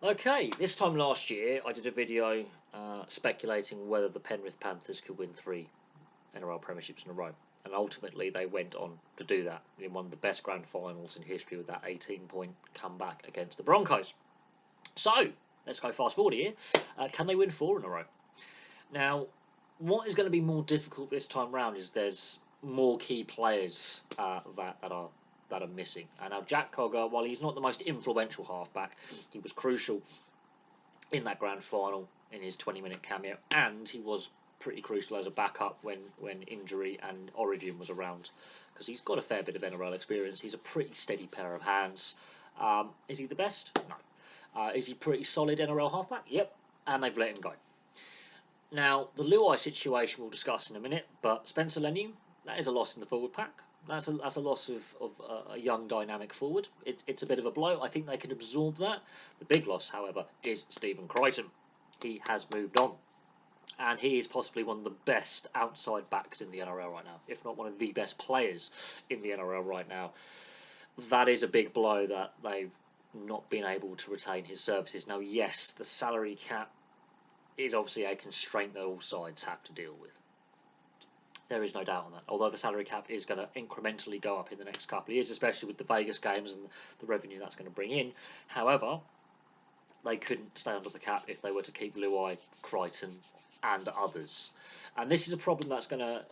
Okay, this time last year I did a video speculating whether the Penrith Panthers could win 3 NRL Premierships in a row. And ultimately they went on to do that in one of the best grand finals in history with that 18-point comeback against the Broncos. So, let's go fast forward here. Can they win 4 in a row? Now, what is going to be more difficult this time round is there's more key players that are missing. And now Jack Cogger, while he's not the most influential halfback, he was crucial in that grand final in his 20-minute cameo, and he was pretty crucial as a backup when injury and Origin was around, because he's got a fair bit of NRL experience. He's a pretty steady pair of hands. Is he the best? No. Is he pretty solid NRL halfback? Yep. And they've let him go. Now, the Luai situation we'll discuss in a minute, but Spencer Leniu, that is a loss in the forward pack. That's a loss of a young dynamic forward. It's a bit of a blow. I think they can absorb that. The big loss, however, is Stephen Crichton. He has moved on. And he is possibly one of the best outside backs in the NRL right now, if not one of the best players in the NRL right now. That is a big blow that they've not been able to retain his services. Now, yes, the salary cap is obviously a constraint that all sides have to deal with. There is no doubt on that. Although the salary cap is going to incrementally go up in the next couple of years, especially with the Vegas games and the revenue that's going to bring in. However, they couldn't stay under the cap if they were to keep Luai, Crichton, and others. And this is a problem that's going to,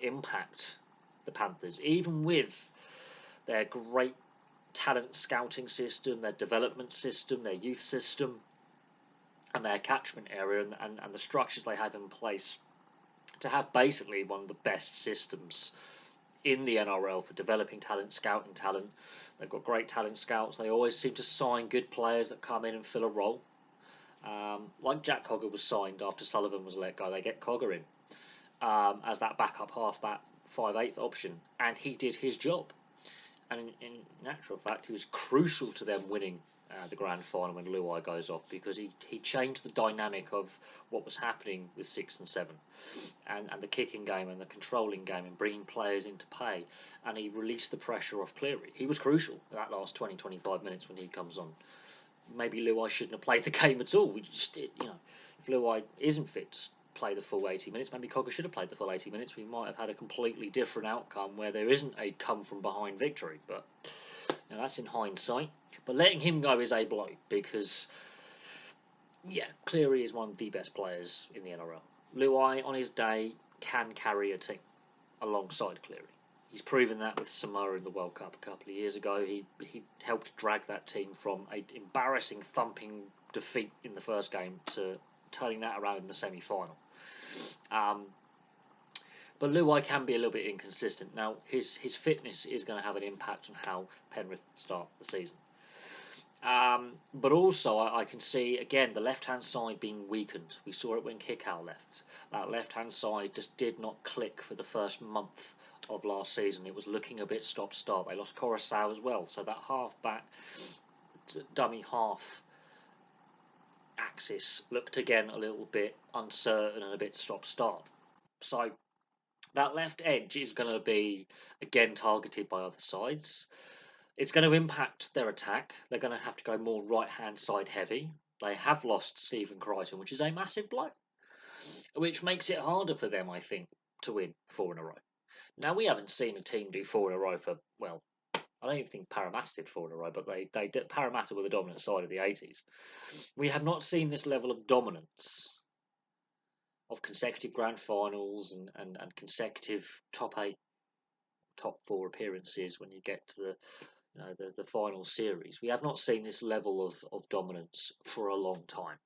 impact the Panthers, even with their great talent scouting system, their development system, their youth system, and their catchment area, and the structures they have in place to have basically one of the best systems in the NRL for developing talent, scouting talent. They've got great talent scouts. They always seem to sign good players that come in and fill a role. Like Jack Cogger was signed after Sullivan was let go. They get Cogger in as that backup half, that 5/8 option, and he did his job. And in actual fact, he was crucial to them winning the grand final when Luai goes off, because he changed the dynamic of what was happening with 6 and 7 and the kicking game and the controlling game and bringing players into play, and he released the pressure off Cleary. He was crucial in that last 20-25 minutes when he comes on. Maybe Luai shouldn't have played the game at all. We just did, if Luai isn't fit to play the full 80 minutes, maybe Cogger should have played the full 80 minutes. We might have had a completely different outcome where there isn't a come from behind victory, but that's in hindsight. But letting him go is a blow, because Cleary is one of the best players in the NRL. Luai, on his day, can carry a team alongside Cleary. He's proven that with Samoa in the World Cup a couple of years ago. He helped drag that team from an embarrassing thumping defeat in the first game to turning that around in the semi-final. But Luai can be a little bit inconsistent. Now, his fitness is going to have an impact on how Penrith start the season. But also, I can see, again, the left-hand side being weakened. We saw it when Kickow left. That left-hand side just did not click for the first month of last season. It was looking a bit stop-start. They lost Coruscant as well. So that half-back, dummy half axis looked again a little bit uncertain and a bit stop-start. So that left edge is going to be, again, targeted by other sides. It's going to impact their attack. They're going to have to go more right-hand side heavy. They have lost Stephen Crichton, which is a massive blow, which makes it harder for them, I think, to win 4 in a row. Now, we haven't seen a team do 4 in a row for, well, I don't even think Parramatta did 4 in a row, but they did. Parramatta were the dominant side of the 80s. We have not seen this level of dominance of consecutive grand finals and consecutive top 8, top 4 appearances when you get to the final series. We have not seen this level of dominance for a long time.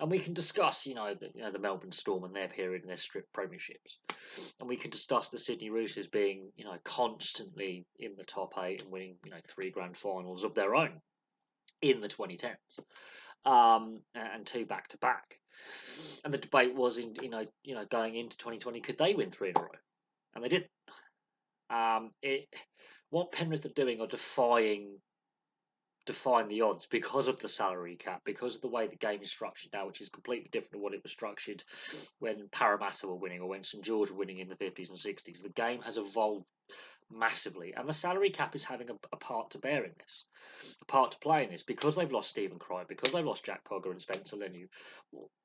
And we can discuss, the Melbourne Storm and their period and their strip premierships. And we can discuss the Sydney Roosters being, constantly in the top 8 and winning, 3 grand finals of their own in the 2010s. And 2 back-to-back. And the debate was, going into 2020, could they win 3 in a row? And they didn't. What Penrith are doing are defying defying the odds because of the salary cap, because of the way the game is structured now, which is completely different to what it was structured when Parramatta were winning or when St George were winning in the 50s and 60s. The game has evolved massively, and the salary cap is having a part to bear in this, a part to play in this, because they've lost Stephen Crichton, because they've lost Jack Cogger and Spencer Leniu.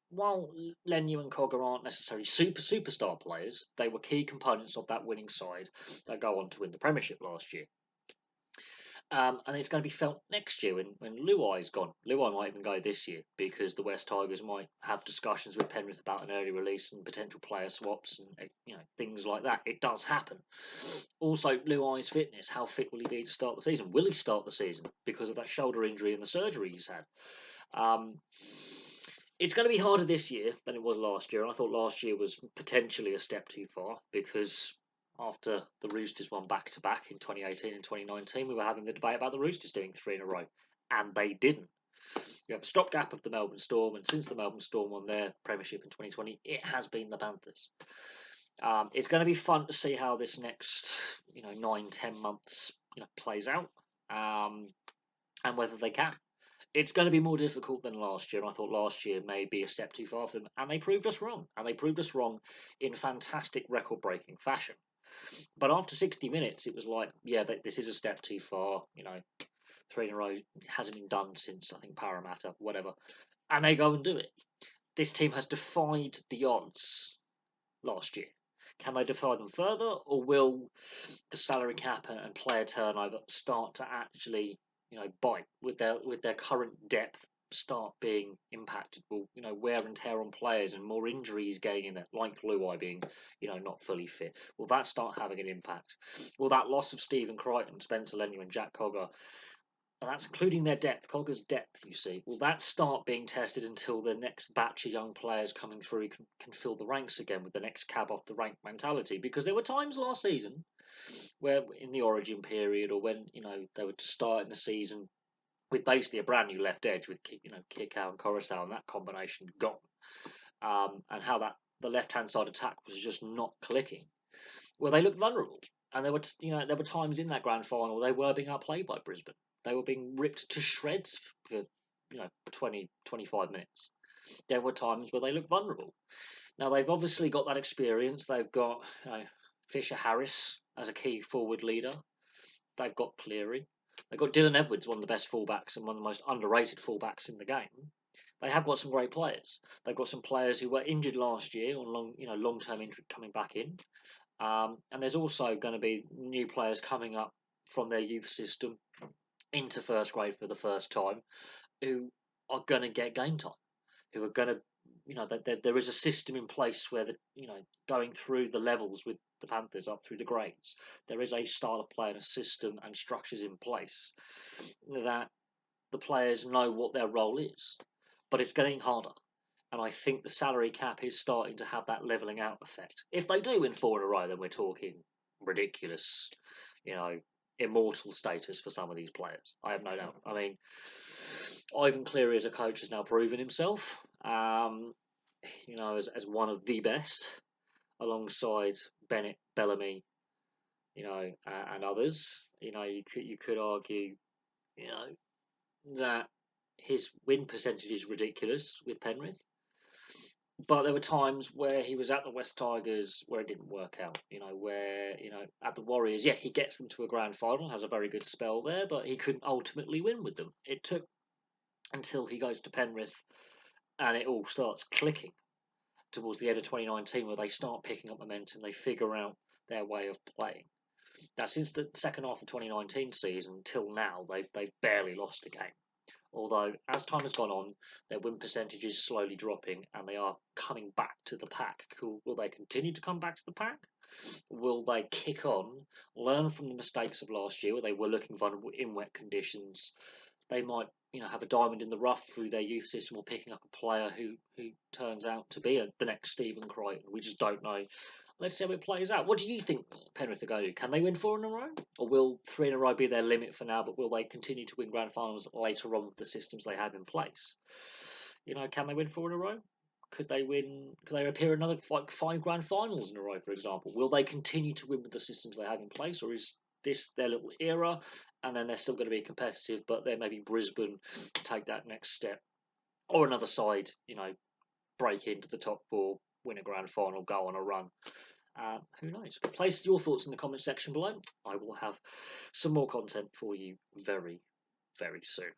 While Leniu and Cogger aren't necessarily superstar players, they were key components of that winning side that go on to win the Premiership last year. And it's going to be felt next year when Luai's gone. Luai might even go this year because the West Tigers might have discussions with Penrith about an early release and potential player swaps and things like that. It does happen. Also, Luai's fitness. How fit will he be to start the season? Will he start the season because of that shoulder injury and the surgery he's had? It's going to be harder this year than it was last year. And I thought last year was potentially a step too far because after the Roosters won back-to-back in 2018 and 2019, we were having the debate about the Roosters doing 3 in a row, and they didn't. You have a stopgap of the Melbourne Storm, and since the Melbourne Storm won their premiership in 2020, it has been the Panthers. It's going to be fun to see how this next 9-10 months plays out, and whether they can. It's going to be more difficult than last year, and I thought last year may be a step too far for them, and they proved us wrong. And they proved us wrong in fantastic record-breaking fashion. But after 60 minutes, it was like, yeah, this is a step too far. 3 in a row hasn't been done since, I think, Parramatta, whatever. And they go and do it. This team has defied the odds last year. Can they defy them further, or will the salary cap and player turnover start to actually bite with their current depth, start being impacted? Will wear and tear on players and more injuries getting in there, like Luai being not fully fit? Will that start having an impact? Will that loss of Stephen Crichton, Spencer Leniu, and Jack Cogger, and that's including their depth, Cogger's depth, you see, will that start being tested until the next batch of young players coming through can fill the ranks again with the next cab off the rank mentality? Because there were times last season where in the Origin period, or when they were starting the season with basically a brand new left edge with Kikau and Coruscant, and that combination gone, and how that the left hand side attack was just not clicking. Well, they looked vulnerable, and there were times in that grand final they were being outplayed by Brisbane. They were being ripped to shreds for 20, 25 minutes. There were times where they looked vulnerable. Now they've obviously got that experience. They've got Fisher Harris as a key forward leader. They've got Cleary. They've got Dylan Edwards, one of the best fullbacks and one of the most underrated fullbacks in the game. They have got some great players. They've got some players who were injured last year on long-term injury coming back in. And there's also going to be new players coming up from their youth system into first grade for the first time who are going to get game time, who are going to, there is a system in place where going through the levels with the Panthers up through the grades, there is a style of play and a system and structures in place that the players know what their role is. But it's getting harder. And I think the salary cap is starting to have that levelling out effect. If they do win 4 in a row, then we're talking ridiculous, immortal status for some of these players. I have no doubt. I mean, Ivan Cleary as a coach has now proven himself, as one of the best, alongside Bennett, Bellamy, and others. You could argue, that his win percentage is ridiculous with Penrith. But there were times where he was at the West Tigers where it didn't work out. At the Warriors, yeah, he gets them to a grand final, has a very good spell there, but he couldn't ultimately win with them. It took until he goes to Penrith and it all starts clicking towards the end of 2019 where they start picking up momentum, they figure out their way of playing. Now, since the second half of 2019 season till now, they've barely lost a game. Although, as time has gone on, their win percentage is slowly dropping and they are coming back to the pack. Will they continue to come back to the pack? Will they kick on, learn from the mistakes of last year where they were looking vulnerable in wet conditions? They might, have a diamond in the rough through their youth system or picking up a player who turns out to be the next Stephen Crichton. We just don't know. Let's see how it plays out. What do you think Penrith are going to do? Can they win 4 in a row? Or will 3 in a row be their limit for now, but will they continue to win grand finals later on with the systems they have in place? Can they win 4 in a row? Could they appear another 5 grand finals in a row, for example? Will they continue to win with the systems they have in place, or is their little era, and then they're still going to be competitive. But then maybe Brisbane take that next step, or another side, break into the top four, win a grand final, go on a run. Who knows? Place your thoughts in the comment section below. I will have some more content for you very, very soon.